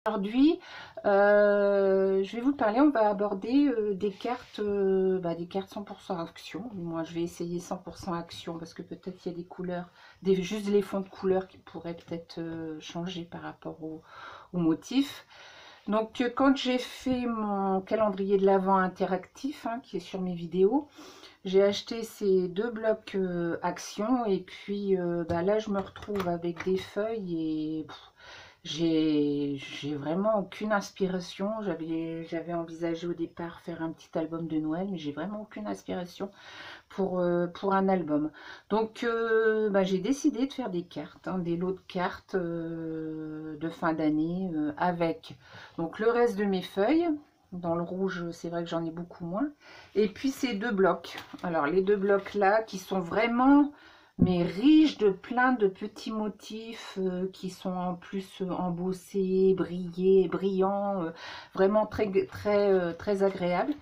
Aujourd'hui, je vais vous parler, on va aborder des cartes 100% action. Moi, je vais essayer 100% action parce que peut-être il y a des couleurs, juste les fonds de couleurs qui pourraient peut-être changer par rapport au motif. Donc, quand j'ai fait mon calendrier de l'Avent interactif, hein, qui est sur mes vidéos, j'ai acheté ces deux blocs action et puis là, je me retrouve avec des feuilles et... J'ai vraiment aucune inspiration. J'avais envisagé au départ faire un petit album de Noël, mais j'ai vraiment aucune inspiration pour un album. Donc, j'ai décidé de faire des cartes, hein, des lots de cartes de fin d'année avec donc le reste de mes feuilles. Dans le rouge, c'est vrai que j'en ai beaucoup moins. Et puis ces deux blocs. Alors, les deux blocs là qui sont vraiment mais riche de plein de petits motifs qui sont en plus embossés, brillants, vraiment très agréables.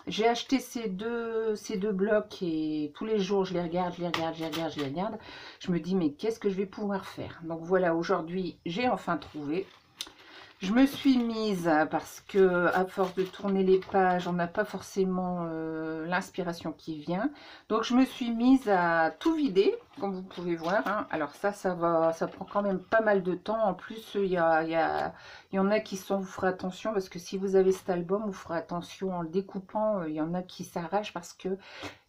J'ai acheté ces deux blocs et tous les jours je les regarde. Je me dis mais qu'est-ce que je vais pouvoir faire? Donc voilà, aujourd'hui j'ai enfin trouvé. Je me suis mise, parce que à force de tourner les pages, on n'a pas forcément l'inspiration qui vient. Donc je me suis mise à tout vider, comme vous pouvez voir, hein. Alors ça prend quand même pas mal de temps. En plus, il y en a qui vous ferez attention, parce que si vous avez cet album, vous ferez attention en le découpant. Il y en a qui s'arrachent parce que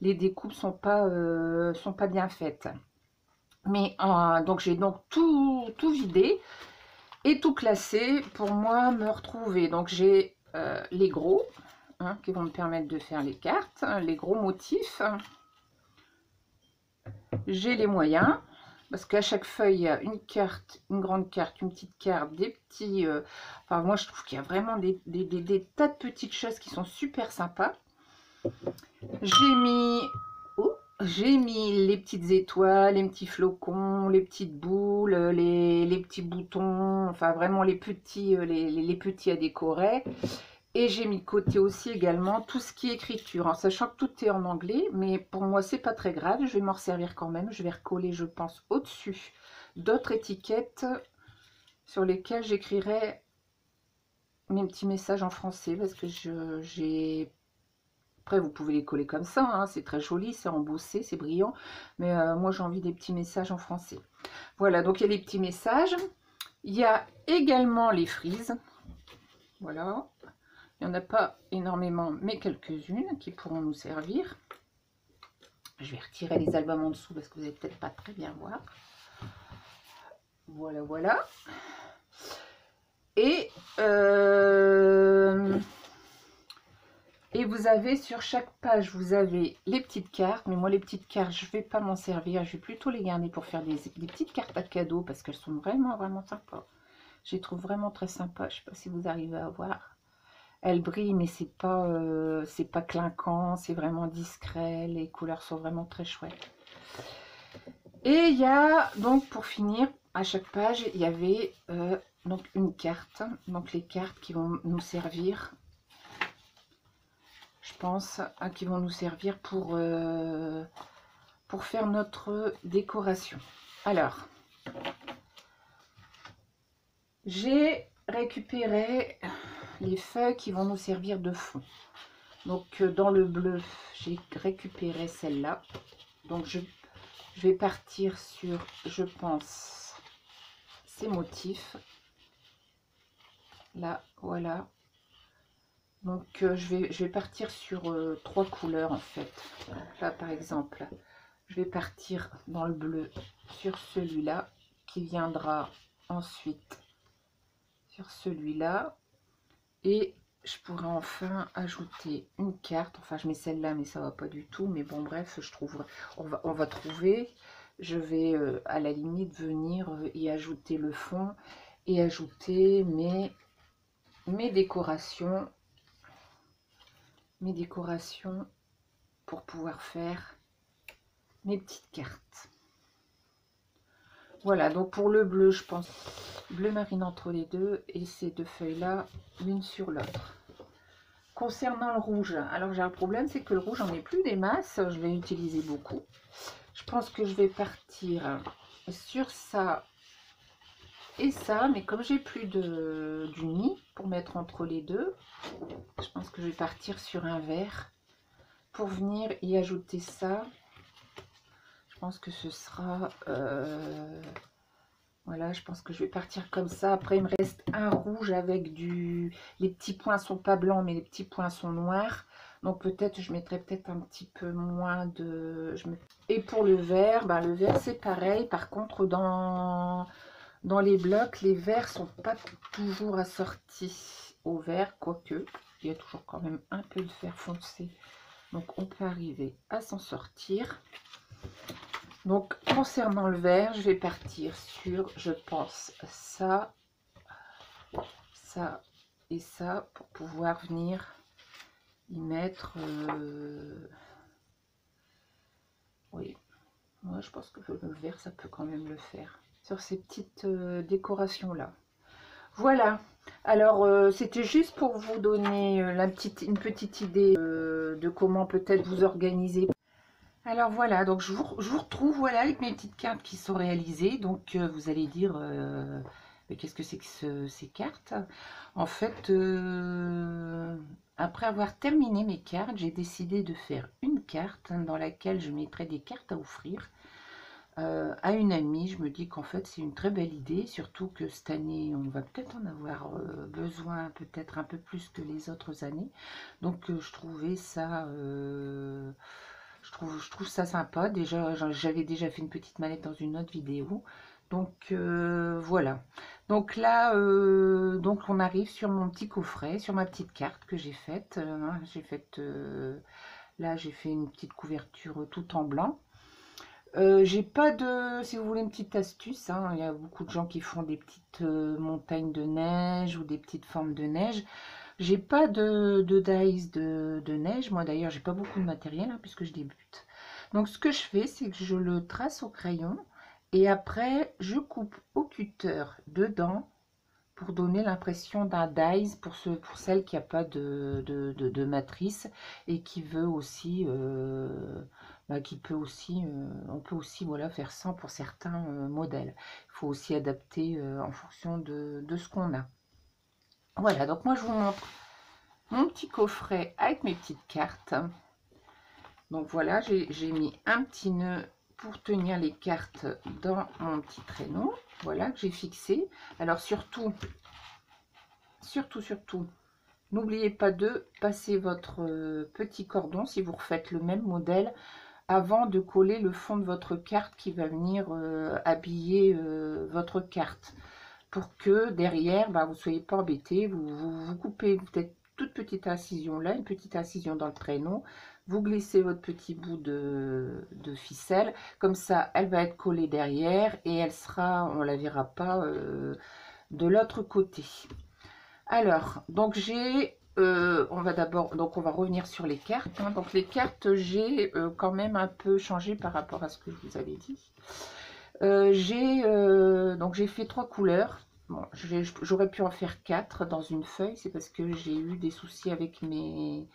les découpes sont pas bien faites. Mais donc j'ai donc tout vidé et tout classé pour moi me retrouver. Donc j'ai les gros, hein, qui vont me permettre de faire les cartes, hein, les gros motifs. J'ai les moyens, parce qu'à chaque feuille il y a une carte, une grande carte, une petite carte, des petits... enfin moi je trouve qu'il y a vraiment des tas de petites choses qui sont super sympas. J'ai mis les petites étoiles, les petits flocons, les petites boules, les petits boutons, enfin vraiment les petits à décorer. Et j'ai mis de côté aussi également tout ce qui est écriture, en sachant que tout est en anglais, mais pour moi c'est pas très grave, je vais m'en servir quand même. Je vais recoller, je pense, au-dessus d'autres étiquettes sur lesquelles j'écrirai mes petits messages en français, parce que j'ai... Après, vous pouvez les coller comme ça, hein, c'est très joli, c'est embossé, c'est brillant. Mais moi, j'ai envie des petits messages en français. Voilà, donc il y a les petits messages. Il y a également les frises. Voilà. Il n'y en a pas énormément, mais quelques-unes qui pourront nous servir. Je vais retirer les albums en dessous parce que vous n'allez peut-être pas très bien voir. Voilà, voilà. Et vous avez sur chaque page, vous avez les petites cartes. Mais moi, les petites cartes, je ne vais pas m'en servir. Je vais plutôt les garder pour faire des petites cartes à cadeau parce qu'elles sont vraiment sympas. Je les trouve vraiment très sympas. Je ne sais pas si vous arrivez à voir. Elles brillent, mais c'est pas clinquant. C'est vraiment discret. Les couleurs sont vraiment très chouettes. Et il y a, donc pour finir, à chaque page, il y avait donc une carte. Donc les cartes qui vont nous servir... Je pense qui vont nous servir pour faire notre décoration. Alors, j'ai récupéré les feuilles qui vont nous servir de fond. Donc, dans le bleu, j'ai récupéré celle-là. Donc, je vais partir sur, je pense, ces motifs. Là, voilà. Donc je vais partir sur 3 couleurs en fait. Là par exemple, je vais partir dans le bleu sur celui-là qui viendra ensuite sur celui-là. Et je pourrais enfin ajouter une carte. Enfin je mets celle-là mais ça va pas du tout. Mais bon bref, je trouve, on va trouver. Je vais à la limite venir y ajouter le fond et ajouter mes décorations pour pouvoir faire mes petites cartes. Voilà, donc pour le bleu, je pense bleu marine entre les deux et ces deux feuilles là l'une sur l'autre. Concernant le rouge, alors j'ai un problème, c'est que le rouge, j'en ai plus des masses, je l'ai utilisé beaucoup. Je pense que je vais partir sur ça, et ça, mais comme j'ai plus d'uni pour mettre entre les deux, je pense que je vais partir sur un vert pour venir y ajouter ça. Je pense que ce sera... voilà, je pense que je vais partir comme ça. Après, il me reste un rouge avec du... Les petits points sont pas blancs, mais les petits points sont noirs. Donc peut-être, je mettrai peut-être un petit peu moins de... Et pour le vert, ben, le vert c'est pareil. Par contre, dans les blocs, les verts sont pas toujours assortis au vert, quoique il y a toujours quand même un peu de vert foncé. Donc on peut arriver à s'en sortir. Donc, concernant le vert, je vais partir sur, je pense, ça, ça et ça, pour pouvoir venir y mettre... oui, moi je pense que le vert, ça peut quand même le faire. Sur ces petites décorations-là. Voilà. Alors, c'était juste pour vous donner une petite idée de comment peut-être vous organiser. Alors voilà, donc je vous retrouve voilà, avec mes petites cartes qui sont réalisées. Donc vous allez dire, mais qu'est-ce que c'est que ces cartes? En fait, après avoir terminé mes cartes, j'ai décidé de faire une carte dans laquelle je mettrai des cartes à offrir à une amie. Je me dis qu'en fait c'est une très belle idée, surtout que cette année on va peut-être en avoir besoin, peut-être un peu plus que les autres années. Donc je trouvais ça... je trouve ça sympa. Déjà, j'avais déjà fait une petite mallette dans une autre vidéo. Donc voilà. Donc là, donc on arrive sur mon petit coffret, sur ma petite carte que j'ai faite. Là, j'ai fait une petite couverture tout en blanc. J'ai pas de... Si vous voulez une petite astuce, hein, il y a beaucoup de gens qui font des petites montagnes de neige ou des petites formes de neige. J'ai pas de dice de neige. Moi d'ailleurs, j'ai pas beaucoup de matériel hein, puisque je débute. Donc ce que je fais, c'est que je le trace au crayon et après je coupe au cutter dedans pour donner l'impression d'un dice pour celle qui n'a pas de matrice et qui veut aussi, qui peut aussi, on peut aussi voilà, faire ça pour certains modèles. Il faut aussi adapter en fonction de ce qu'on a. Voilà, donc moi je vous montre mon petit coffret avec mes petites cartes. Donc voilà, j'ai mis un petit nœud pour tenir les cartes dans mon petit traîneau. Voilà, que j'ai fixé. Alors surtout, n'oubliez pas de passer votre petit cordon si vous refaites le même modèle avant de coller le fond de votre carte qui va venir habiller votre carte. Pour que derrière, vous ne soyez pas embêté, vous coupez peut-être toute petite incision là, une petite incision dans le traîneau, vous glissez votre petit bout de ficelle, comme ça elle va être collée derrière et elle sera, on la verra pas de l'autre côté. Alors, donc j'ai, on va revenir sur les cartes. Hein. Donc les cartes, j'ai quand même un peu changé par rapport à ce que je vous avais dit. Donc j'ai fait 3 couleurs. Bon, j'aurais pu en faire 4 dans une feuille, c'est parce que j'ai eu des soucis avec mes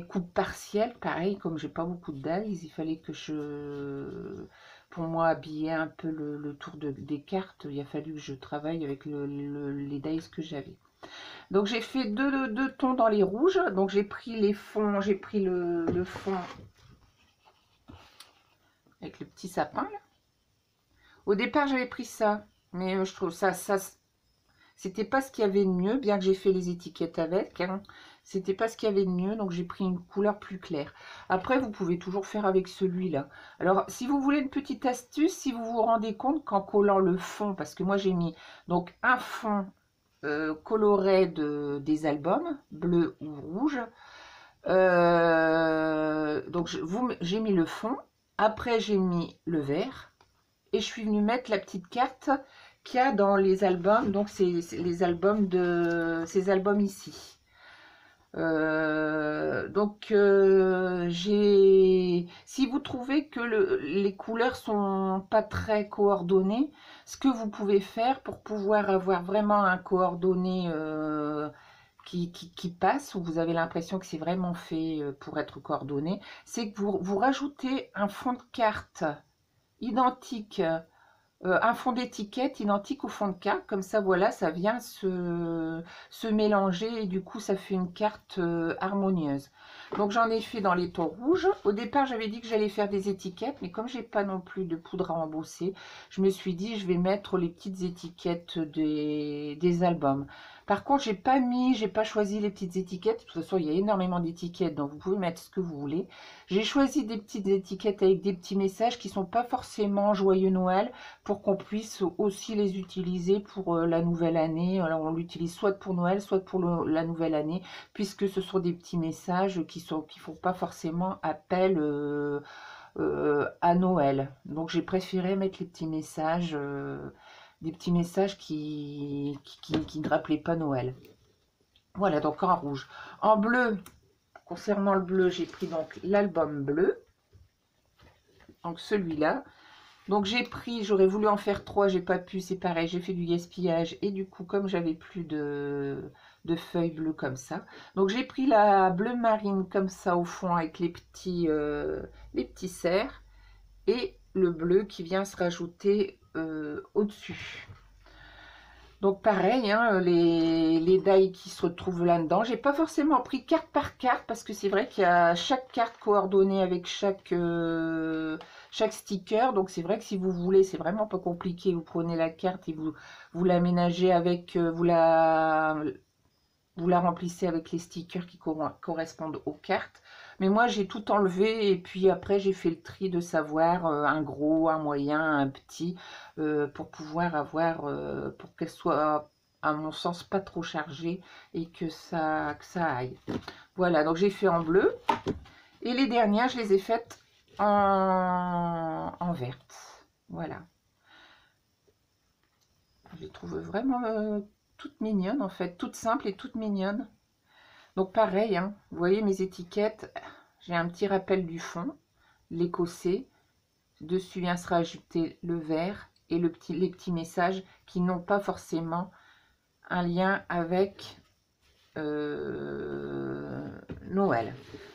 coupes partielles. Pareil, comme j'ai pas beaucoup de dies, il fallait que pour moi habiller un peu le tour des cartes, il a fallu que je travaille avec les dies que j'avais. Donc j'ai fait deux tons dans les rouges. Donc j'ai pris les fonds, j'ai pris le fond avec le petit sapin là. Au départ j'avais pris ça, mais je trouve ça c'était pas ce qu'il y avait de mieux, bien que j'ai fait les étiquettes avec, hein, c'était pas ce qu'il y avait de mieux, donc j'ai pris une couleur plus claire. Après vous pouvez toujours faire avec celui-là. Alors si vous voulez une petite astuce, si vous vous rendez compte qu'en collant le fond, parce que moi j'ai mis donc un fond coloré des albums, bleu ou rouge, donc j'ai mis le fond, après j'ai mis le vert, et je suis venue mettre la petite carte qu'il y a dans les albums, donc c'est les albums de ces albums ici. Si vous trouvez que les couleurs sont pas très coordonnées, ce que vous pouvez faire pour pouvoir avoir vraiment un coordonné qui passe, où vous avez l'impression que c'est vraiment fait pour être coordonné, c'est que vous rajoutez un fond de carte identique un fond d'étiquette identique au fond de carte. Comme ça, voilà, ça vient se mélanger et du coup, ça fait une carte harmonieuse. Donc, j'en ai fait dans les tons rouges. Au départ, j'avais dit que j'allais faire des étiquettes, mais comme j'ai pas non plus de poudre à embosser, je me suis dit, je vais mettre les petites étiquettes des albums. Par contre, j'ai pas choisi les petites étiquettes. De toute façon, il y a énormément d'étiquettes, donc vous pouvez mettre ce que vous voulez. J'ai choisi des petites étiquettes avec des petits messages qui sont pas forcément joyeux Noël, pour qu'on puisse aussi les utiliser pour la nouvelle année. Alors, on l'utilise soit pour Noël, soit pour la nouvelle année, puisque ce sont des petits messages qui font pas forcément appel à Noël. Donc, j'ai préféré mettre les petits messages, des petits messages qui ne rappelaient pas Noël. Voilà, donc en rouge. En bleu, concernant le bleu, j'ai pris donc l'album bleu. Donc celui-là. Donc j'ai pris, j'aurais voulu en faire 3, j'ai pas pu, c'est pareil, j'ai fait du gaspillage. Et du coup, comme j'avais plus de feuilles bleues comme ça. Donc j'ai pris la bleu marine comme ça au fond avec les petits cerfs. Et le bleu qui vient se rajouter au-dessus. Donc pareil, hein, les die qui se retrouvent là-dedans. J'ai pas forcément pris carte par carte parce que c'est vrai qu'il y a chaque carte coordonnée avec chaque sticker. Donc c'est vrai que si vous voulez, c'est vraiment pas compliqué. Vous prenez la carte et vous l'aménagez avec, vous la remplissez avec les stickers qui correspondent aux cartes. Mais moi, j'ai tout enlevé et puis après, j'ai fait le tri de savoir un gros, un moyen, un petit, pour pouvoir avoir, pour qu'elle soit, à mon sens, pas trop chargée et que ça aille. Voilà, donc j'ai fait en bleu. Et les dernières, je les ai faites en verte. Voilà. Je les trouve vraiment toutes mignonnes, en fait, toutes simples et toutes mignonnes. Donc pareil, hein, vous voyez mes étiquettes, j'ai un petit rappel du fond, l'écossais, dessus vient se rajouter le vert et les petits messages qui n'ont pas forcément un lien avec Noël.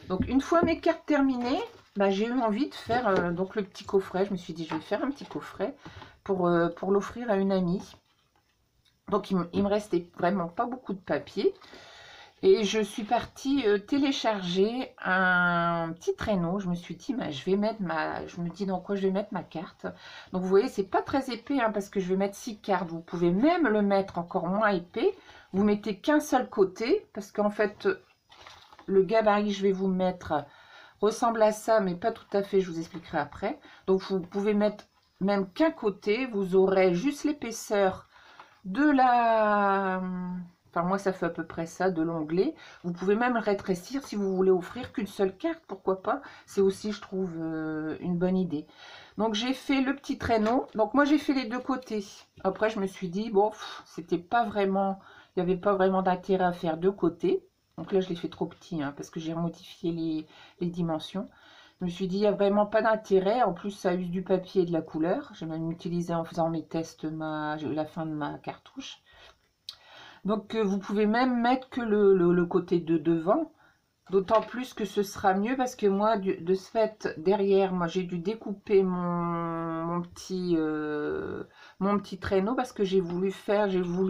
Donc une fois mes cartes terminées, bah, j'ai eu envie de faire donc le petit coffret. Je me suis dit je vais faire un petit coffret pour l'offrir à une amie. Donc il me restait vraiment pas beaucoup de papier. Et je suis partie télécharger un petit traîneau. Je me suis dit, bah, je me dis dans quoi je vais mettre ma carte. Donc vous voyez, c'est pas très épais hein, parce que je vais mettre 6 cartes. Vous pouvez même le mettre encore moins épais. Vous mettez qu'un seul côté parce qu'en fait, le gabarit que je vais vous mettre ressemble à ça, mais pas tout à fait. Je vous expliquerai après. Donc vous pouvez mettre même qu'un côté. Vous aurez juste l'épaisseur de la... Enfin, moi, ça fait à peu près ça, de l'onglet. Vous pouvez même le rétrécir si vous voulez offrir qu'une seule carte, pourquoi pas. C'est aussi, je trouve, une bonne idée. Donc, j'ai fait le petit traîneau. Donc, moi, j'ai fait les deux côtés. Après, je me suis dit, bon, c'était pas vraiment... Il n'y avait pas vraiment d'intérêt à faire deux côtés. Donc là, je l'ai fait trop petit, hein, parce que j'ai modifié les dimensions. Je me suis dit, il n'y a vraiment pas d'intérêt. En plus, ça use du papier et de la couleur. J'ai même utilisé en faisant mes tests la fin de ma cartouche. Donc, vous pouvez même mettre que le côté de devant. D'autant plus que ce sera mieux parce que moi, de ce fait, derrière, moi, j'ai dû découper mon petit traîneau parce que j'ai voulu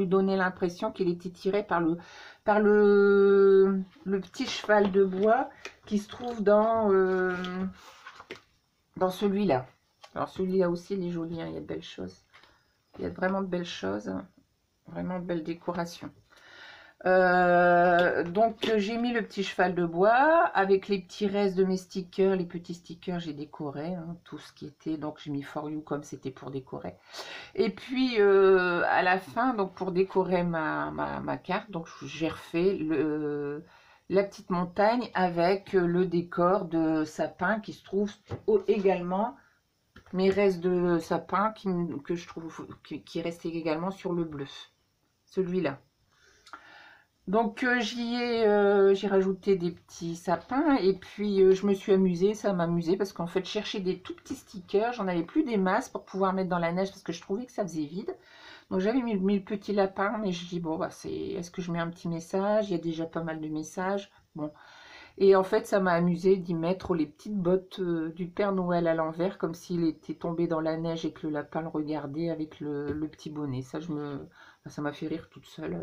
donner l'impression qu'il était tiré par le petit cheval de bois qui se trouve dans celui-là. Alors, celui-là aussi, il est joli, hein, il y a de belles choses. Il y a vraiment de belles choses, vraiment de belles décorations. Donc j'ai mis le petit cheval de bois avec les petits restes de mes stickers, les petits stickers j'ai décoré hein, tout ce qui était, donc j'ai mis For You comme c'était pour décorer. Et puis à la fin, donc pour décorer ma carte, donc j'ai refait la petite montagne avec le décor de sapin qui se trouve également, mes restes de sapin que je trouve qui restait également sur le bleu, celui-là. Donc j'ai rajouté des petits sapins et puis je me suis amusée, ça m'a amusée parce qu'en fait chercher des tout petits stickers, j'en avais plus des masses pour pouvoir mettre dans la neige parce que je trouvais que ça faisait vide. Donc j'avais mis le petit lapin mais je dis bon bah est-ce que je mets un petit message? Il y a déjà pas mal de messages. Bon. Et en fait, ça m'a amusé d'y mettre les petites bottes du Père Noël à l'envers, comme s'il était tombé dans la neige et que le lapin le regardait avec le petit bonnet. Ça m'a fait rire toute seule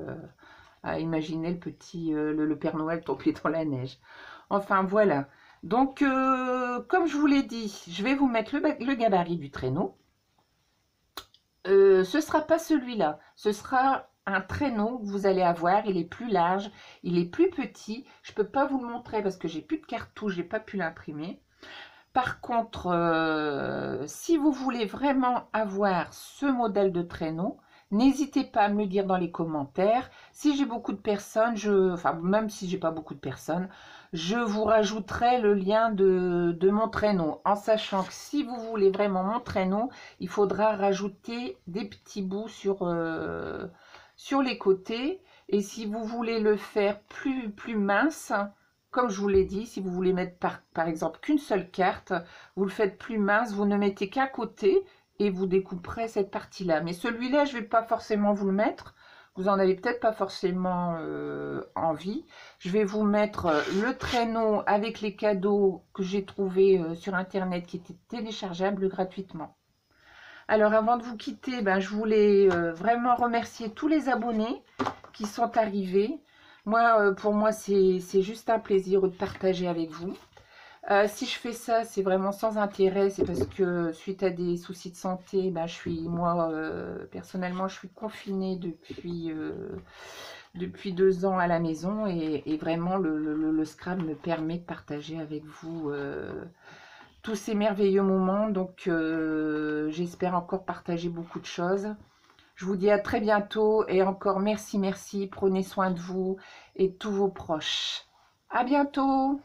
à imaginer le Père Noël tombé dans la neige. Enfin, voilà. Donc, comme je vous l'ai dit, je vais vous mettre le gabarit du traîneau. Ce ne sera pas celui-là. Ce sera un traîneau que vous allez avoir. Il est plus large, il est plus petit. Je ne peux pas vous le montrer parce que j'ai plus de cartouche, j'ai pas pu l'imprimer. Par contre, si vous voulez vraiment avoir ce modèle de traîneau, n'hésitez pas à me le dire dans les commentaires. Si j'ai beaucoup de personnes, enfin même si j'ai pas beaucoup de personnes, je vous rajouterai le lien de mon traîneau. En sachant que si vous voulez vraiment mon traîneau, il faudra rajouter des petits bouts sur les côtés. Et si vous voulez le faire plus mince, comme je vous l'ai dit, si vous voulez mettre par exemple qu'une seule carte, vous le faites plus mince, vous ne mettez qu'à côté et vous découperez cette partie-là. Mais celui-là, je ne vais pas forcément vous le mettre. Vous en avez peut-être pas forcément envie. Je vais vous mettre le traîneau avec les cadeaux que j'ai trouvé sur Internet qui étaient téléchargeables gratuitement. Alors avant de vous quitter, je voulais vraiment remercier tous les abonnés qui sont arrivés. Pour moi, c'est juste un plaisir de partager avec vous. Si je fais ça, c'est vraiment sans intérêt. C'est parce que suite à des soucis de santé, personnellement, je suis confinée depuis 2 ans à la maison. Et vraiment, le Scrabble me permet de partager avec vous tous ces merveilleux moments. Donc, j'espère encore partager beaucoup de choses. Je vous dis à très bientôt et encore merci, merci. Prenez soin de vous et de tous vos proches. À bientôt!